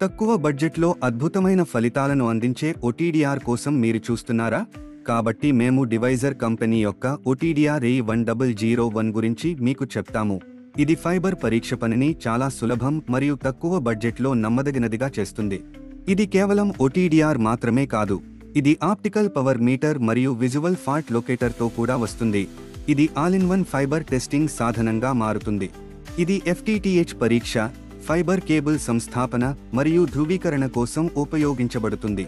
తక్కువ బడ్జెట్లో అద్భుతమైన ఫలితాలను అందించే OTDR కోసం మీరు చూస్తున్నారా? కాబట్టి మేము డివైజర్ కంపెనీ యొక్క OTDR A1001 గురించి మీకు చెప్తాము. ఇది ఫైబర్ పరీక్ష పనిని చాలా సులభం మరియు తక్కువ బడ్జెట్లో నమ్మదగినదిగా చేస్తుంది. ఇది కేవలం OTDR మాత్రమే కాదు, ఇది ఆప్టికల్ పవర్ మీటర్ మరియు విజువల్ ఫాల్ట్ లొకేటర్తో కూడా వస్తుంది. ఇది ఆల్-ఇన్-వన్ ఫైబర్ టెస్టింగ్ సాధనంగా మారుతుంది. ఇది FTTH పరీక్ష, ఫైబర్ కేబుల్ సంస్థాపన మరియు ధృవీకరణ కోసం ఉపయోగించబడుతుంది.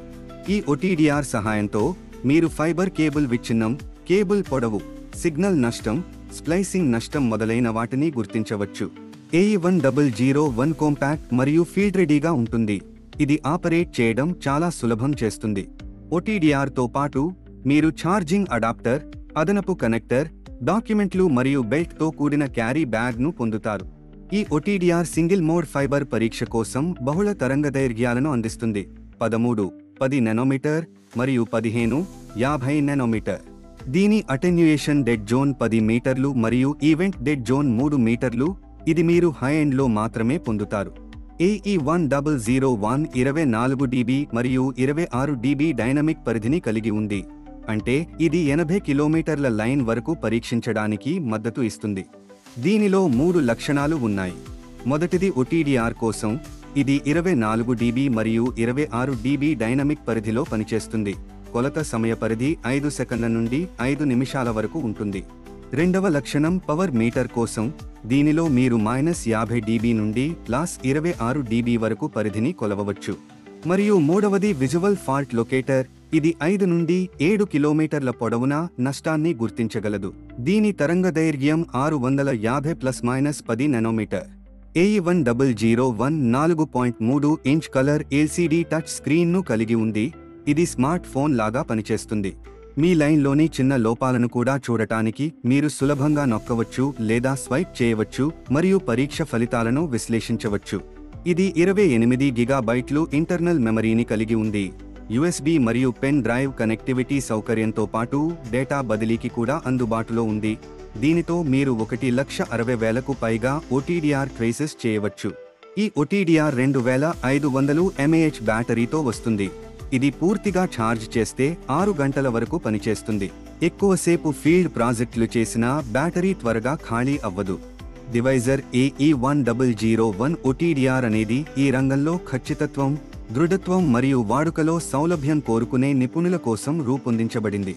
ఈ OTDR సహాయంతో మీరు ఫైబర్ కేబుల్ విచ్ఛిన్నం, కేబుల్ పొడవు, సిగ్నల్ నష్టం, స్ప్లైసింగ్ నష్టం మొదలైన వాటిని గుర్తించవచ్చు. AE1001 కాంపాక్ట్ మరియు ఫీల్డ్ రెడీగా ఉంటుంది. ఇది ఆపరేట్ చేయడం చాలా సులభం చేస్తుంది. OTDR తో పాటు మీరు ఛార్జింగ్ అడాప్టర్, అదనపు కనెక్టర్, డాక్యుమెంట్లు మరియు బెల్ట్తో కూడిన క్యారీ బ్యాగ్ను పొందుతారు. ఈ OTDR సింగిల్ మోడ్ ఫైబర్ పరీక్ష కోసం బహుళ తరంగదైర్ఘ్యాలను అందిస్తుంది: 13, 10 నానోమీటర్ మరియు 15, 50 నానోమీటర్. దీని అటెన్యుయేషన్ డెడ్ జోన్ 10 మీటర్లు మరియు ఈవెంట్ డెడ్ జోన్ 3 మీటర్లు. ఇది మీరు హై ఎండ్లో మాత్రమే పొందుతారు. AE1001 24 dB మరియు 26 dB డైనమిక్ పరిధిని కలిగి ఉంది, అంటే ఇది 80 కిలోమీటర్ల లైన్ వరకు పరీక్షించడానికి మద్దతు ఇస్తుంది. దీనిలో 3 లక్షణాలు ఉన్నాయి. మొదటిది OTDR కోసం, ఇది 24 dB మరియు 26 dB డైనమిక్ పరిధిలో పనిచేస్తుంది. కొలత సమయ పరిధి 5 సెకన్ల నుండి 5 నిమిషాల వరకు ఉంటుంది. రెండవ లక్షణం పవర్ మీటర్ కోసం, దీనిలో మీరు -50 dB నుండి +26 dB వరకు పరిధిని కొలవవచ్చు. మరియు మూడవది విజువల్ ఫాల్ట్ లొకేటర్, ఇది 5 నుండి 7 కిలోమీటర్ల పొడవున నష్టాన్ని గుర్తించగలదు. దీని తరంగదైర్ఘ్యం 650 ±10 nanometre. AE1001 4.3 inch colour LCD touch స్క్రీన్ను కలిగి ఉంది. ఇది స్మార్ట్ ఫోన్ లాగా పనిచేస్తుంది. మీ లైన్లోని చిన్న లోపాలను కూడా చూడటానికి మీరు సులభంగా నొక్కవచ్చు లేదా స్వైప్ చేయవచ్చు మరియు పరీక్ష ఫలితాలను విశ్లేషించవచ్చు. ఇది 28 గిగాబైట్లు ఇంటర్నల్ మెమరీని కలిగి ఉంది. USB మరియు పెన్ డ్రైవ్ కనెక్టివిటీ సౌకర్యంతో పాటు డేటా బదిలీకి కూడా అందుబాటులో ఉంది. దీనితో మీరు 1,60,000కు పైగా OTDR ట్రేసెస్ చేయవచ్చు. ఈ OTDR 2500 mAh బ్యాటరీతో వస్తుంది. ఇది పూర్తిగా ఛార్జ్ చేస్తే 6 గంటల వరకు పనిచేస్తుంది. ఎక్కువసేపు ఫీల్డ్ ప్రాజెక్టులు చేసినా బ్యాటరీ త్వరగా ఖాళీ అవ్వదు. డివైజర్ AE1001 OTDR అనేది ఈ రంగంలో ఖచ్చితత్వం, దృఢత్వం మరియు వాడుకలో సౌలభ్యం కోరుకునే నిపుణుల కోసం రూపొందించబడింది.